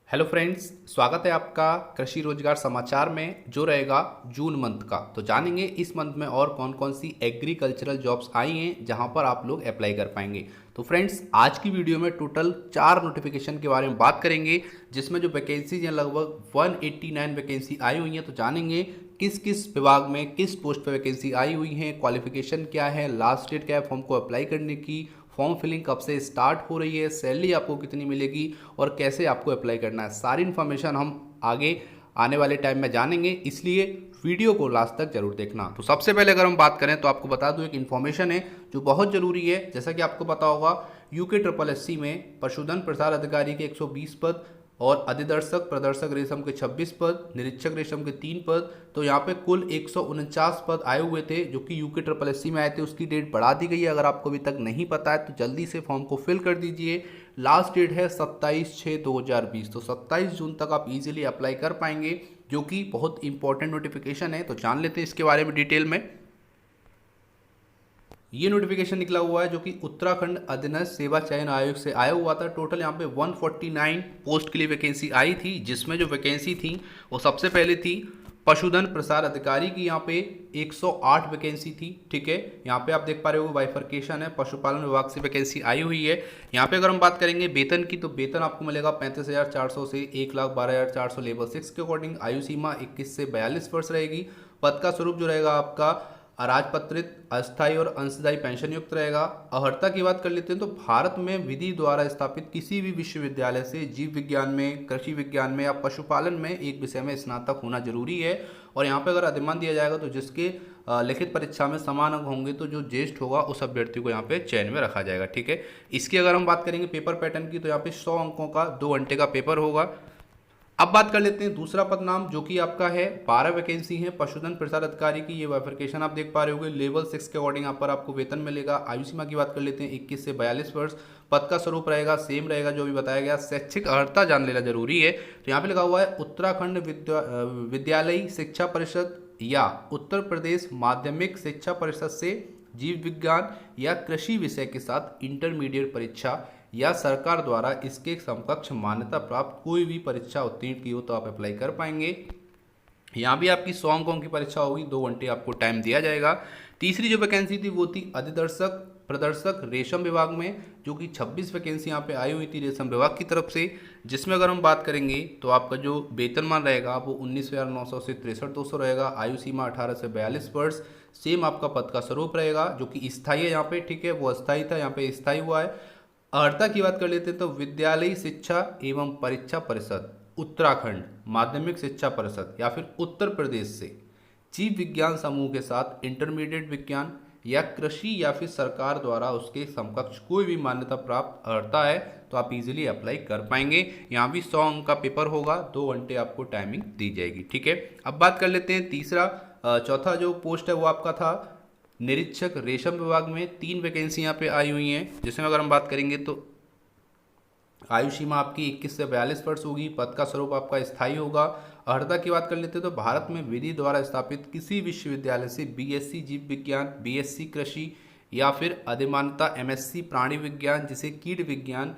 Hello friends, स्वागत है आपका कृषि रोजगार समाचार में जो रहेगा जून मंथ का। तो जानेंगे इस मंथ में और कौन कौन सी एग्रीकल्चरल जॉब्स आई हैं जहां पर आप लोग अप्लाई कर पाएंगे। तो फ्रेंड्स, आज की वीडियो में टोटल 4 नोटिफिकेशन के बारे में बात करेंगे, जिसमें जो वैकेंसीज हैं लगभग 189 वैकेंसी आई हुई हैं। तो जानेंगे किस किस विभाग में किस पोस्ट पर वैकेंसी आई हुई है, क्वालिफिकेशन क्या है, लास्ट डेट क्या है फॉर्म को अप्लाई करने की, फॉर्म फिलिंग कब से स्टार्ट हो रही है, सैलरी आपको कितनी मिलेगी और कैसे आपको अप्लाई करना है। सारी इन्फॉर्मेशन हम आगे आने वाले टाइम में जानेंगे, इसलिए वीडियो को लास्ट तक जरूर देखना। तो सबसे पहले अगर हम बात करें तो आपको बता दूं एक इन्फॉर्मेशन है जो बहुत ज़रूरी है। जैसा कि आपको पता होगा, यूके ट्रिपल एस सी में पशुधन प्रसार अधिकारी के 120 पद और अधिदर्शक प्रदर्शक रेशम के 26 पद, निरीक्षक रेशम के 3 पद। तो यहाँ पे कुल 149 पद आए हुए थे जो कि यूके ट्रिपल एस सी में आए थे। उसकी डेट बढ़ा दी गई है। अगर आपको अभी तक नहीं पता है तो जल्दी से फॉर्म को फिल कर दीजिए। लास्ट डेट है 27/6/2020। तो 27 जून तक आप इजीली अप्लाई कर पाएंगे, जो कि बहुत इंपॉर्टेंट नोटिफिकेशन है। तो जान लेते हैं इसके बारे में डिटेल में। ये नोटिफिकेशन निकला हुआ है जो कि उत्तराखंड अधीनस्थ सेवा चयन आयोग से आया हुआ था। टोटल यहाँ पे 149 पोस्ट के लिए वैकेंसी आई थी, जिसमें जो वैकेंसी थी वो सबसे पहले थी पशुधन प्रसार अधिकारी की। यहाँ पे 108 वैकेंसी थी। ठीक है, यहाँ पे आप देख पा रहे हो बाइफर्केशन है, पशुपालन विभाग से वैकेंसी आई हुई है। यहाँ पे अगर हम बात करेंगे वेतन की, तो वेतन आपको मिलेगा 35,400 से 1,12,400 लेवल 6 के अकॉर्डिंग। आयु सीमा 21 से 42 वर्ष रहेगी। पद का स्वरूप जो रहेगा आपका अराजपत्रित, अस्थायी और अंशदायी पेंशन युक्त रहेगा। अर्हता की बात कर लेते हैं तो भारत में विधि द्वारा स्थापित किसी भी विश्वविद्यालय से जीव विज्ञान में, कृषि विज्ञान में या पशुपालन में एक विषय में स्नातक होना जरूरी है। और यहाँ पे अगर अधिमान दिया जाएगा तो जिसके लिखित परीक्षा में समान अंक होंगे तो जो ज्येष्ठ होगा उस अभ्यर्थी को यहाँ पे चयन में रखा जाएगा। ठीक है, इसकी अगर हम बात करेंगे पेपर पैटर्न की, तो यहाँ पे 100 अंकों का 2 घंटे का पेपर होगा। अब बात कर लेते हैं दूसरा पद नाम, जो कि आपका है 12 वैकेंसी है पशुधन प्रसार अधिकारी की। ये बाइफर्केशन आप देख पा रहे होंगे। लेवल 6 के अकॉर्डिंग यहाँ पर आपको वेतन मिलेगा। आयु सीमा की बात कर लेते हैं 21 से 42 वर्ष। पद का स्वरूप रहेगा सेम रहेगा जो भी बताया गया। शैक्षिक अर्हता जान लेना जरूरी है। तो यहाँ पे लिखा हुआ है उत्तराखंड विद्यालयी शिक्षा परिषद या उत्तर प्रदेश माध्यमिक शिक्षा परिषद से जीव विज्ञान या कृषि विषय के साथ इंटरमीडिएट परीक्षा या सरकार द्वारा इसके समकक्ष मान्यता प्राप्त कोई भी परीक्षा उत्तीर्ण की हो तो आप अप्लाई कर पाएंगे। यहाँ भी आपकी 100 अंकों की परीक्षा होगी, 2 घंटे आपको टाइम दिया जाएगा। तीसरी जो वैकेंसी थी वो थी अधिदर्शक प्रदर्शक रेशम विभाग में, जो कि 26 वैकेंसी यहाँ पे आई हुई थी रेशम विभाग की तरफ से। जिसमें अगर हम बात करेंगे तो आपका जो वेतनमान रहेगा वो 19,900 से 63,200 रहेगा। आयु सीमा 18 से 42 वर्ष। सेम आपका पद का स्वरूप रहेगा जो कि स्थायी है यहाँ पे। ठीक है, वो अस्थायी था, यहाँ पे स्थायी हुआ है। अर्हता की बात कर लेते हैं तो विद्यालयी शिक्षा एवं परीक्षा परिषद उत्तराखंड माध्यमिक शिक्षा परिषद या फिर उत्तर प्रदेश से जीव विज्ञान समूह के साथ इंटरमीडिएट विज्ञान या कृषि या फिर सरकार द्वारा उसके समकक्ष कोई भी मान्यता प्राप्त अर्हता है तो आप इजीली अप्लाई कर पाएंगे। यहाँ भी 100 अंक का पेपर होगा, 2 घंटे आपको टाइमिंग दी जाएगी। ठीक है, अब बात कर लेते हैं चौथा जो पोस्ट है वो आपका था निरीक्षक रेशम विभाग में। 3 वैकेंसी यहाँ पे आई हुई हैं, जिसमें अगर हम बात करेंगे तो आयु सीमा आपकी 21 से 42 वर्ष होगी। पद का स्वरूप आपका स्थायी होगा। अर्हता की बात कर लेते हैं तो भारत में विधि द्वारा स्थापित किसी विश्वविद्यालय से बीएससी जीव विज्ञान, बीएससी कृषि या फिर अधिमानता एमएससी प्राणी विज्ञान जिसे कीट विज्ञान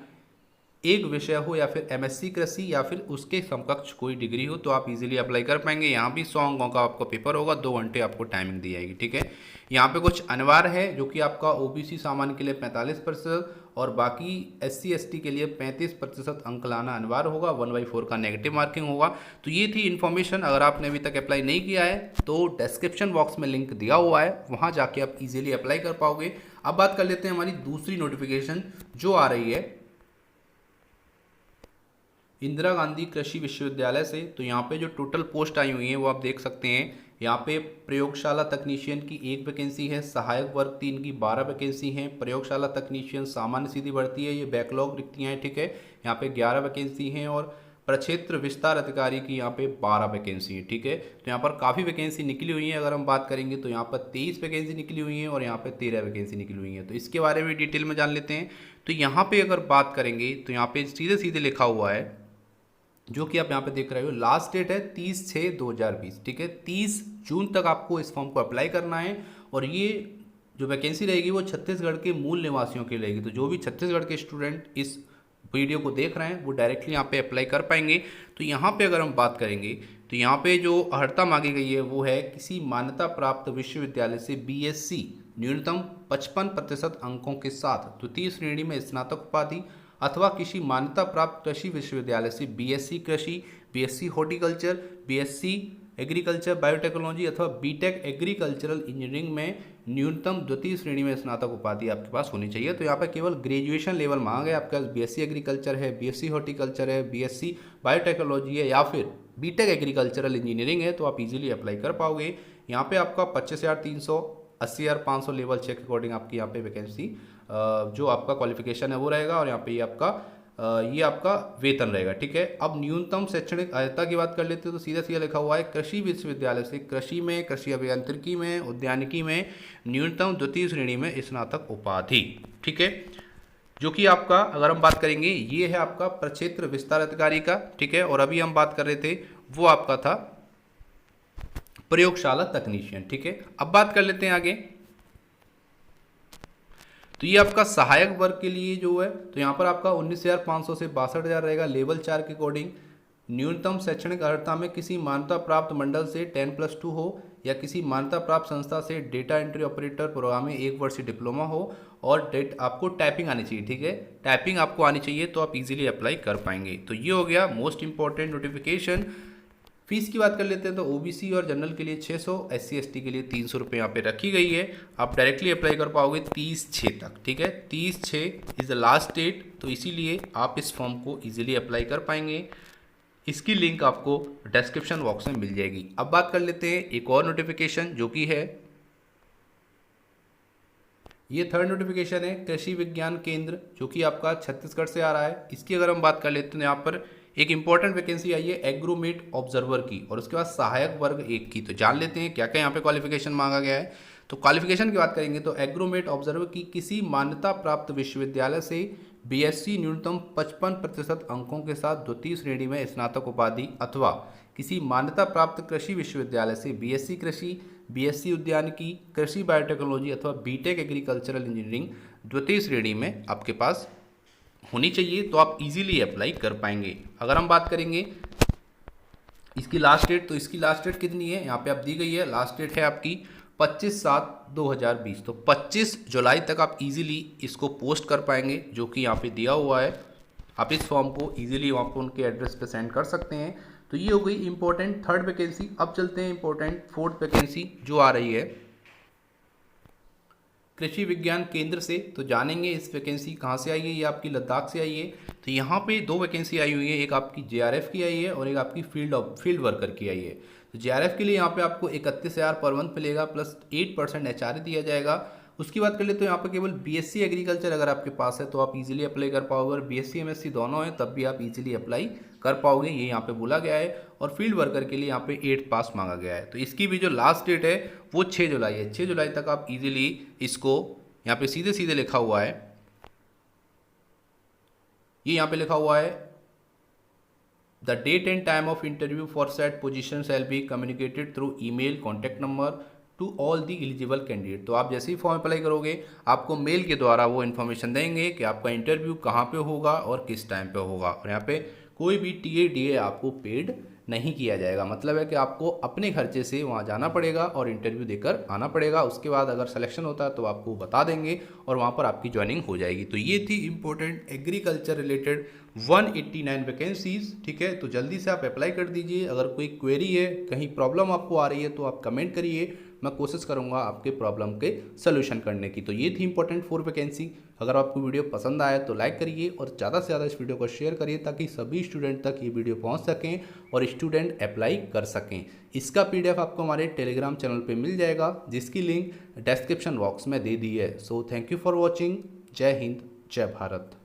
एक विषय हो या फिर एमएससी कृषि या फिर उसके समकक्ष कोई डिग्री हो तो आप इजीली अप्लाई कर पाएंगे। यहाँ भी 100 अंकों का आपको पेपर होगा, 2 घंटे आपको टाइमिंग दी जाएगी। ठीक है, यहाँ पे कुछ अनिवार्य है जो कि आपका ओबीसी सामान्य के लिए 45% और बाकी एससी एसटी के लिए 35% अंक लाना अनिवार्य होगा। 1/4 का नेगेटिव मार्किंग होगा। तो ये थी इन्फॉर्मेशन। अगर आपने अभी तक अप्लाई नहीं किया है तो डिस्क्रिप्शन बॉक्स में लिंक दिया हुआ है, वहाँ जाके आप इजीली अप्लाई कर पाओगे। अब बात कर लेते हैं हमारी दूसरी नोटिफिकेशन जो आ रही है इंदिरा गांधी कृषि विश्वविद्यालय से। तो यहाँ पे जो टोटल पोस्ट आई हुई हैं वो आप देख सकते हैं। यहाँ पे प्रयोगशाला तकनीशियन की 1 वैकेंसी है, सहायक वर्ग 3 की 12 वैकेंसी हैं। प्रयोगशाला तकनीशियन सामान्य सीधी भर्ती है, ये बैकलॉग रिक्तियाँ हैं। ठीक है, यहाँ पे 11 वैकेंसी हैं और प्रक्षेत्र विस्तार अधिकारी की यहाँ पे 12 वैकेंसी है। ठीक है, तो यहाँ पर काफ़ी वैकेंसी निकली हुई है। अगर हम बात करेंगे तो यहाँ पर 23 वैकेंसी निकली हुई है और यहाँ पे 13 वैकेंसी निकली हुई है। तो इसके बारे में डिटेल में जान लेते हैं। तो यहाँ पे अगर बात करेंगे तो यहाँ पे सीधे सीधे लिखा हुआ है, जो कि आप यहाँ पे देख रहे हो, लास्ट डेट है 30/6/2020। ठीक है, 30 जून तक आपको इस फॉर्म को अप्लाई करना है। और ये जो वैकेंसी रहेगी वो छत्तीसगढ़ के मूल निवासियों की रहेगी। तो जो भी छत्तीसगढ़ के स्टूडेंट इस वीडियो को देख रहे हैं वो डायरेक्टली यहाँ पे अप्लाई कर पाएंगे। तो यहाँ पे अगर हम बात करेंगे तो यहाँ पे जो अर्हता मांगी गई है वो है किसी मान्यता प्राप्त विश्वविद्यालय से बीएससी न्यूनतम 55% अंकों के साथ द्वितीय श्रेणी में स्नातक उपाधि, अथवा किसी मान्यता प्राप्त कृषि विश्वविद्यालय से बीएससी कृषि, BSc horticulture, BSc agriculture biotechnology अथवा बीटेक एग्रीकल्चरल इंजीनियरिंग में न्यूनतम द्वितीय श्रेणी में स्नातक उपाधि आपके पास होनी चाहिए। तो यहाँ पर केवल ग्रेजुएशन लेवल मांगा है, आपके पास बीएससी एग्रीकल्चर है, बीएससी हॉर्टिकल्चर है, बीएससी बायोटेक्नोलॉजी है या फिर बीटेक एग्रीकल्चरल इंजीनियरिंग है तो आप इजीली अप्लाई कर पाओगे। यहाँ पे आपका 25,300, 80,500 लेवल चेक अकॉर्डिंग आपकी यहाँ पे वैकेंसी जो आपका क्वालिफिकेशन है वो रहेगा और यहाँ पे ये आपका वेतन रहेगा। ठीक है, अब न्यूनतम शैक्षणिक अर्हता की बात कर लेते हैं तो सीधा सीधा लिखा हुआ है कृषि विश्वविद्यालय से कृषि में, कृषि अभियांत्रिकी में, उद्यानिकी में न्यूनतम द्वितीय श्रेणी में स्नातक उपाधि। ठीक है, जो कि आपका अगर हम बात करेंगे ये है आपका प्रक्षेत्र विस्तार अधिकारी का। ठीक है, और अभी हम बात कर रहे थे वो आपका था प्रयोगशाला तकनीशियन। ठीक है, अब बात कर लेते हैं आगे। तो ये आपका सहायक वर्ग के लिए जो है तो यहाँ पर आपका 19,500 से 62,000 रहेगा लेवल 4 के अकॉर्डिंग। न्यूनतम शैक्षणिक अर्हता में किसी मान्यता प्राप्त मंडल से 10+2 हो या किसी मान्यता प्राप्त संस्था से डेटा एंट्री ऑपरेटर प्रोग्राम में 1 वर्ष डिप्लोमा हो और आपको टाइपिंग आनी चाहिए। ठीक है, टाइपिंग आपको आनी चाहिए तो आप इजीली अप्लाई कर पाएंगे। तो ये हो गया मोस्ट इंपॉर्टेंट नोटिफिकेशन। फीस की बात कर लेते हैं तो ओबीसी और जनरल के लिए 600, एससी एसटी के लिए 300 रुपये यहाँ पे रखी गई है। आप डायरेक्टली अप्लाई कर पाओगे 30/6 तक। ठीक है, 30/6 इज़ द लास्ट डेट, तो इसीलिए आप इस फॉर्म को इजीली अप्लाई कर पाएंगे। इसकी लिंक आपको डिस्क्रिप्शन बॉक्स में मिल जाएगी। अब बात कर लेते हैं एक और नोटिफिकेशन जो कि है ये थर्ड नोटिफिकेशन है कृषि विज्ञान केंद्र जो कि आपका छत्तीसगढ़ से आ रहा है। इसकी अगर हम बात कर लेते हैं यहाँ पर एक इंपॉर्टेंट वैकेंसी आई है एग्रोमेट ऑब्जर्वर की और उसके बाद सहायक वर्ग 1 की। तो जान लेते हैं क्या क्या यहाँ पे क्वालिफिकेशन मांगा गया है। तो क्वालिफिकेशन की बात करेंगे तो एग्रोमेट ऑब्जर्वर की किसी मान्यता प्राप्त विश्वविद्यालय से बीएससी न्यूनतम 55% अंकों के साथ द्वितीय श्रेणी में स्नातक उपाधि अथवा किसी मान्यता प्राप्त कृषि विश्वविद्यालय से बीएससी कृषि, बीएससी उद्यानिकी, कृषि बायोटेक्नोलॉजी अथवा बीटेक एग्रीकल्चरल इंजीनियरिंग द्वितीय श्रेणी में आपके पास होनी चाहिए तो आप इजीली अप्लाई कर पाएंगे। अगर हम बात करेंगे इसकी लास्ट डेट तो इसकी लास्ट डेट कितनी है यहाँ पे आप दी गई है। लास्ट डेट है आपकी 25/7/2020। तो 25 जुलाई तक आप इजीली इसको पोस्ट कर पाएंगे जो कि यहाँ पे दिया हुआ है। आप इस फॉर्म को इजीली वहाँ पर उनके एड्रेस पे सेंड कर सकते हैं। तो ये हो गई इंपॉर्टेंट थर्ड वैकेंसी। अब चलते हैं इंपॉर्टेंट फोर्थ वैकेंसी जो आ रही है कृषि विज्ञान केंद्र से। तो जानेंगे इस वैकेंसी कहाँ से आई है, ये आपकी लद्दाख से आई है। तो यहाँ पे 2 वैकेंसी आई हुई है, एक आपकी जेआरएफ की आई है और एक आपकी फील्ड वर्कर की आई है। तो जेआरएफ के लिए यहाँ पे आपको 31,000 पर मंथ मिलेगा प्लस 8% एचआरए दिया जाएगा। उसकी बात कर ले तो यहाँ पे केवल बीएससी एग्रीकल्चर अगर आपके पास है तो आप इजीली अप्लाई कर पाओगे और बीएससी एमएससी दोनों हैं तब भी आप इजीली अप्लाई कर पाओगे, ये यहाँ पे बोला गया है। और फील्ड वर्कर के लिए यहाँ पे 8 पास मांगा गया है। तो इसकी भी जो लास्ट डेट है वो 6 जुलाई है। 6 जुलाई तक आप इजीली इसको यहाँ पे सीधे सीधे लिखा हुआ है, ये यहाँ पे लिखा हुआ है the date and time of interview for set position shall be communicated through email contact number to all the eligible candidate. तो आप जैसे ही फॉर्म अप्लाई करोगे आपको मेल के द्वारा वो इन्फॉर्मेशन देंगे कि आपका इंटरव्यू कहाँ पे होगा और किस टाइम पे होगा। और यहाँ पे कोई भी टीए डीए आपको पेड नहीं किया जाएगा, मतलब है कि आपको अपने खर्चे से वहाँ जाना पड़ेगा और इंटरव्यू देकर आना पड़ेगा। उसके बाद अगर सिलेक्शन होता है तो आपको बता देंगे और वहाँ पर आपकी ज्वाइनिंग हो जाएगी। तो ये थी इंपॉर्टेंट एग्रीकल्चर रिलेटेड 189 वैकेंसीज। ठीक है, तो जल्दी से आप अप्लाई कर दीजिए। अगर कोई क्वेरी है, कहीं प्रॉब्लम आपको आ रही है तो आप कमेंट करिए, मैं कोशिश करूंगा आपके प्रॉब्लम के सोल्यूशन करने की। तो ये थी इंपॉर्टेंट 4 वैकेंसी। अगर आपको वीडियो पसंद आया तो लाइक करिए और ज़्यादा से ज़्यादा इस वीडियो को शेयर करिए ताकि सभी स्टूडेंट तक ये वीडियो पहुंच सकें और स्टूडेंट अप्लाई कर सकें। इसका पीडीएफ आपको हमारे टेलीग्राम चैनल पे मिल जाएगा जिसकी लिंक डिस्क्रिप्शन बॉक्स में दे दी है। So thank you for watching. जय हिंद, जय भारत।